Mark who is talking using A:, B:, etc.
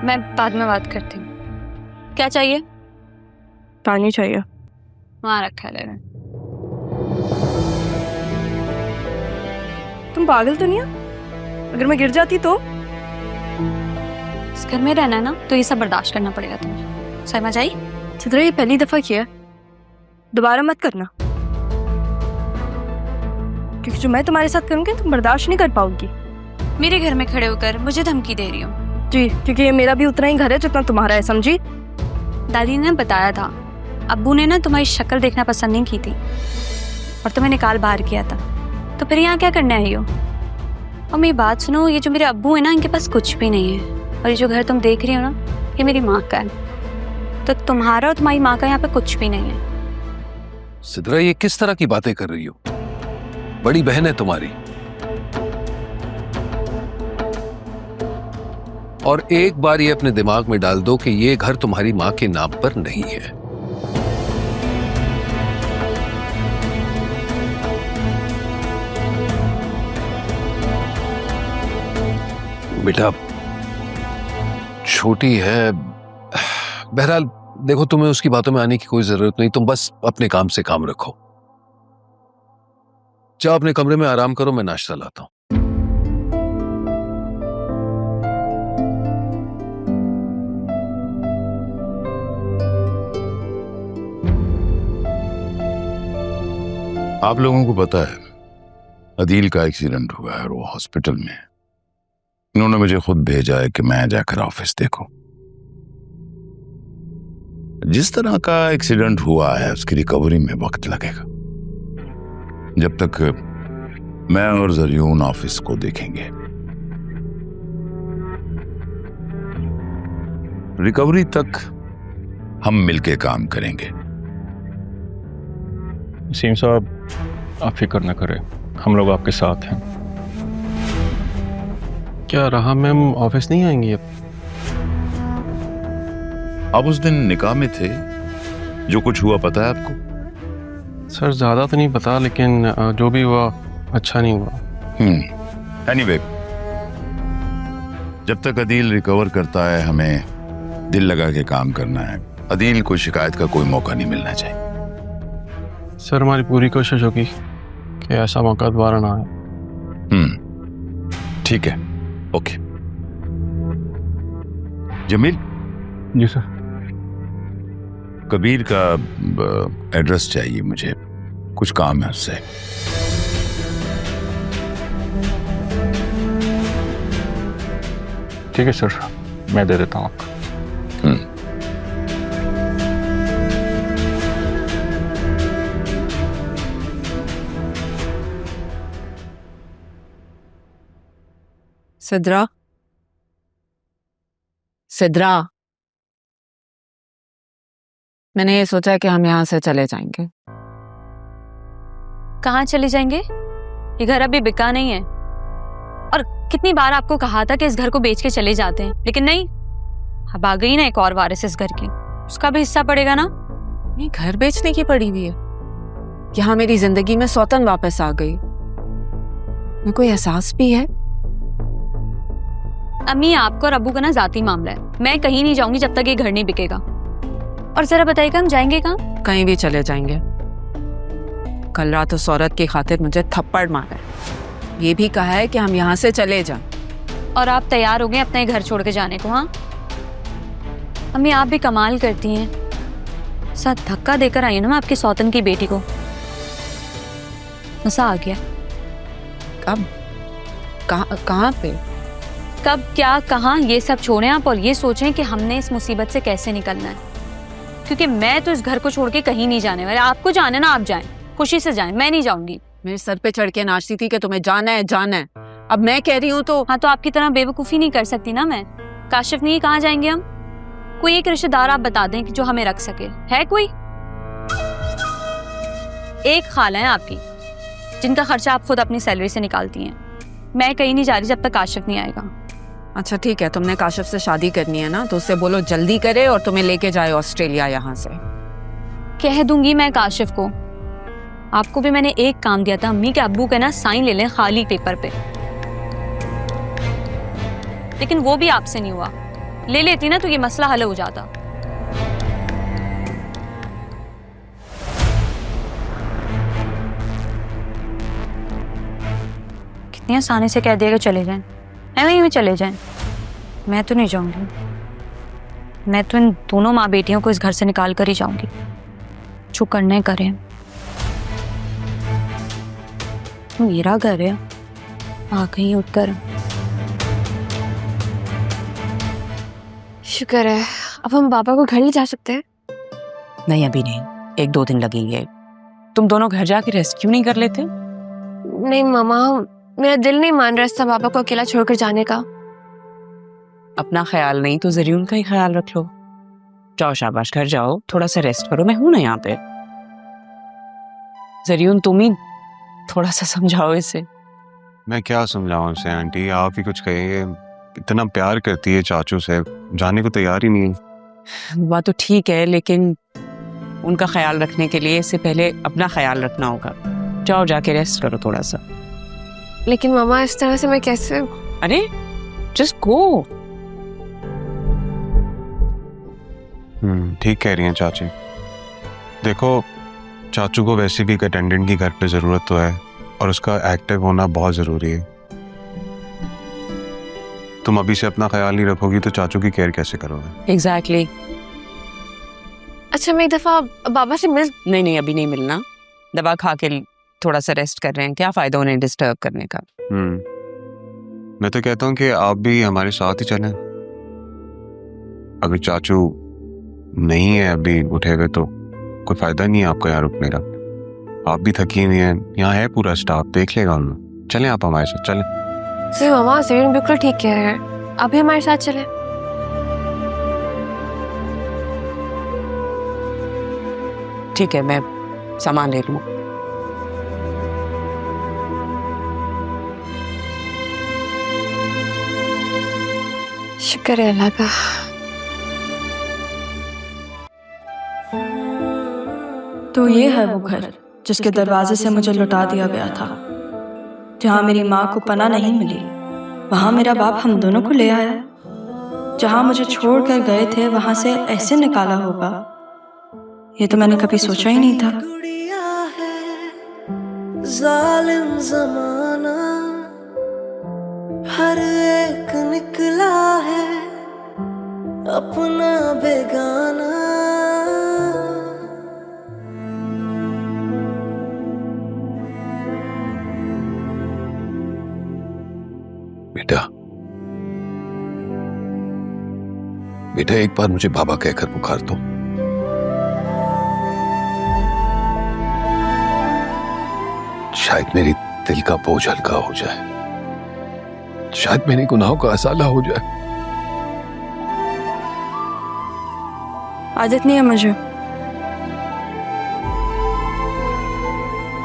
A: मैं बाद में बात करती हूँ। क्या चाहिए?
B: पानी चाहिए।
A: वहाँ रखा है, ले ले।
B: तुम पागल तो नहीं हो? अगर मैं गिर जाती तो?
A: इस घर में रहना है ना, तो ये सब बर्दाश्त करना पड़ेगा तुम्हें। समझ आई?
B: चित्रा, ये पहली दफा किया, दोबारा मत करना, क्योंकि जो मैं तुम्हारे साथ करूंगी तुम बर्दाश्त नहीं कर पाओगी।
A: मेरे घर में खड़े होकर मुझे धमकी दे रही हो?
B: जी, क्योंकि ये मेरा भी उतना ही घर है जितना तुम्हारा है, समझी?
A: दादी ने बताया था, अब्बू ने ना तुम्हारी शक्ल देखना पसंद नहीं की थी और तुम्हें निकाल बाहर किया था, तो फिर यहाँ क्या करने आई हो? और मेरी बात सुनो, ये जो मेरे अब्बू है ना, इनके पास कुछ भी नहीं है, और ये जो घर तुम देख रही हो ना, ये मेरी माँ का है, तो तुम्हारा और तुम्हारी माँ का यहाँ पे कुछ भी नहीं है।
C: सिद्रा, ये किस तरह की बातें कर रही हो? बड़ी बहन है तुम्हारी, और एक बार ये अपने दिमाग में डाल दो कि ये घर तुम्हारी माँ के नाम पर नहीं है। बेटा छोटी है, बहरहाल देखो, तुम्हें उसकी बातों में आने की कोई जरूरत नहीं, तुम बस अपने काम से काम रखो। जाओ अपने कमरे में आराम करो, मैं नाश्ता लाता हूं।
D: आप लोगों को पता है अदील का एक्सीडेंट हुआ है और वो हॉस्पिटल में है। इन्होंने मुझे खुद भेजा है कि मैं जाकर ऑफिस देखूं। जिस तरह का एक्सीडेंट हुआ है उसकी रिकवरी में वक्त लगेगा। जब तक मैं और जरियून ऑफिस को देखेंगे, रिकवरी तक हम मिलके काम करेंगे।
E: वसीम साहब, आप फिक्र न करें, हम लोग आपके साथ हैं। क्या रहा मैम ऑफिस नहीं आएंगी अब?
D: आप उस दिन निकाह में थे, जो कुछ हुआ पता है आपको?
E: सर ज़्यादा तो नहीं पता, लेकिन जो भी हुआ अच्छा नहीं हुआ।
D: एनीवे, जब तक अदील रिकवर करता है हमें दिल लगा के काम करना है। अदील को शिकायत का कोई मौका नहीं मिलना चाहिए।
E: सर हमारी पूरी कोशिश होगी कि ऐसा मौका दोबारा ना आए।
D: ठीक है, ओके। जमील।
E: जी सर।
D: कबीर का एड्रेस चाहिए मुझे, कुछ काम है उससे।
E: ठीक है सर, मैं दे देता हूँ आपको।
F: सिद्रा, सिद्रा, मैंने ये सोचा कि हम यहाँ से चले जाएंगे।
A: कहाँ चले जाएंगे? ये घर अभी बिका नहीं है, और कितनी बार आपको कहा था कि इस घर को बेच के चले जाते हैं, लेकिन नहीं। अब आ गई ना एक और वारिस इस घर की, उसका भी हिस्सा पड़ेगा ना।
F: ये घर बेचने की पड़ी हुई है, यहाँ मेरी जिंदगी में सौतन वापस आ गई। मेरे को एहसास भी है।
A: अम्मी, आपको और अब्बू का ना जाती मामला है, मैं कहीं नहीं जाऊंगी जब तक ये घर नहीं बिकेगा। और जरा बताइएगा, हम जाएंगे कहाँ?
F: कहीं भी चले जाएंगे। कल रात उस औरत की खातिर मुझे थप्पड़ मारा है, ये भी कहा है कि हम यहाँ से चले जाएं।
A: और आप तैयार हो गए अपने घर छोड़ के जाने को? हाँ अम्मी, आप भी कमाल करती हैं। साथ धक्का देकर आई ना मैं आपकी सौतन की बेटी को, मजा आ गया।
F: कब? कहाँ पे?
A: कब, क्या, कहाँ, ये सब छोड़ें आप, और ये सोचें कि हमने इस मुसीबत से कैसे निकलना है। क्योंकि मैं तो इस घर को छोड़ के कहीं नहीं जाने वाली। आपको जाना है ना, आप जाएं, खुशी से जाएं, मैं नहीं जाऊंगी।
F: मेरे सर पे चढ़ के नाचती थी कि तुम्हें जाना है जाना है, अब मैं कह रही हूँ तो।
A: हाँ, तो आपकी तरह बेवकूफ़ी नहीं कर सकती ना मैं। काशिफ नहीं, कहाँ जाएंगे हम? कोई एक रिश्तेदार आप बता दें कि जो हमें रख सके। है कोई? एक खाला है आपकी जिनका खर्चा आप खुद अपनी सैलरी से निकालती हैं। मैं कहीं नहीं जा रही जब तक काशिफ नहीं आएगा।
F: अच्छा ठीक है, तुमने काशिफ से शादी करनी है ना, तो उससे बोलो जल्दी करे और तुम्हें लेके जाए ऑस्ट्रेलिया यहाँ से।
A: कह दूंगी मैं काशिफ को। आपको भी मैंने एक काम दिया था, अम्मी के अब्बू के ना साइन ले लें खाली पेपर पे, लेकिन वो भी आपसे नहीं हुआ। ले लेती ना तो ये मसला हल हो जाता। कितनी आसानी से कह दिया कि चले जाएं, वहीं में चले जाएं। मैं तो नहीं जाऊंगी, मैं तो इन दोनों माँ बेटियों को इस घर से निकाल कर ही जाऊंगी। जो करना है करें, मेरा घर है, आ गई उठकर।
B: शुक्र है, अब हम पापा को घर ले जा सकते हैं।
G: नहीं अभी नहीं, 1-2 दिन लगेंगे। तुम दोनों घर जाके रेस्ट क्यों नहीं कर लेते?
B: नहीं मामा, मेरा दिल नहीं मान रहा था पापा को अकेला छोड़कर जाने का।
G: अपना ख्याल नहीं तो जरियून का ही ख्याल रख लो। जाओ शाबाश, घर जाओ, थोड़ा सा रेस्ट करो, मैं हूं ना यहाँ पे। जरियून तुम ही थोड़ा सा समझाओ इसे।
E: मैं क्या समझाऊं उसे आंटी, आप ही कुछ कहिए। इतना प्यार करती है चाचू से, जाने को तैयार ही नहीं है।
G: बात तो ठीक है, लेकिन उनका ख्याल रखने के लिए इससे पहले अपना ख्याल रखना होगा। जाओ जाके रेस्ट करो थोड़ा सा।
B: लेकिन मामा इस तरह से मैं कैसे?
G: अरे जस्ट गो।
E: ठीक कह रही हैं चाची। देखो, चाचू को वैसे भी एक अटेंडेंट की घर पे जरूरत तो है, और उसका एक्टिव होना बहुत जरूरी है। तुम अभी से अपना ख्याल नहीं रखोगी तो चाचू की केयर कैसे करोगे?
G: एग्जैक्टली।
B: अच्छा मैं एक दफा बाबा से मिल।
G: नहीं अभी नहीं मिलना, दवा खा के थोड़ा सा रेस्ट कर रहे हैं, क्या फायदा उन्हें डिस्टर्ब करने का।
E: मैं तो कहता हूँ कि आप भी हमारे साथ ही चलें। अगर चाचू नहीं है अभी उठे हुए तो कोई फायदा नहीं है आपको यहाँ रुकने का। आप भी थकी हुई हैं, यहाँ है पूरा स्टाफ, देख लेगा उन्हें। चलें आप हमारे साथ, चलें।
B: जी मामा, जरीन बिल्कुल ठीक कह रहे हैं, आप भी हमारे साथ चलें।
G: ठीक है, मैं सामान ले लूँ।
B: शुक्र है अल्लाह का।
H: तो ये है वो घर जिसके दरवाजे से मुझे लौटा दिया गया था, जहाँ मेरी माँ को पनाह नहीं मिली, वहाँ मेरा बाप हम दोनों को ले आया। जहाँ मुझे छोड़ कर गए थे वहाँ से ऐसे निकाला होगा, ये तो मैंने कभी सोचा ही नहीं था।
I: जालिम ज़माना हर एक निकला है अपना बेगाना।
C: बेटा, बेटा एक बार मुझे बाबा कहकर पुकार दो। शायद मेरी दिल का बोझ हल्का हो जाए, शायद मेरे गुनाहों का असाला हो जाए।
H: आदत नहीं है मुझे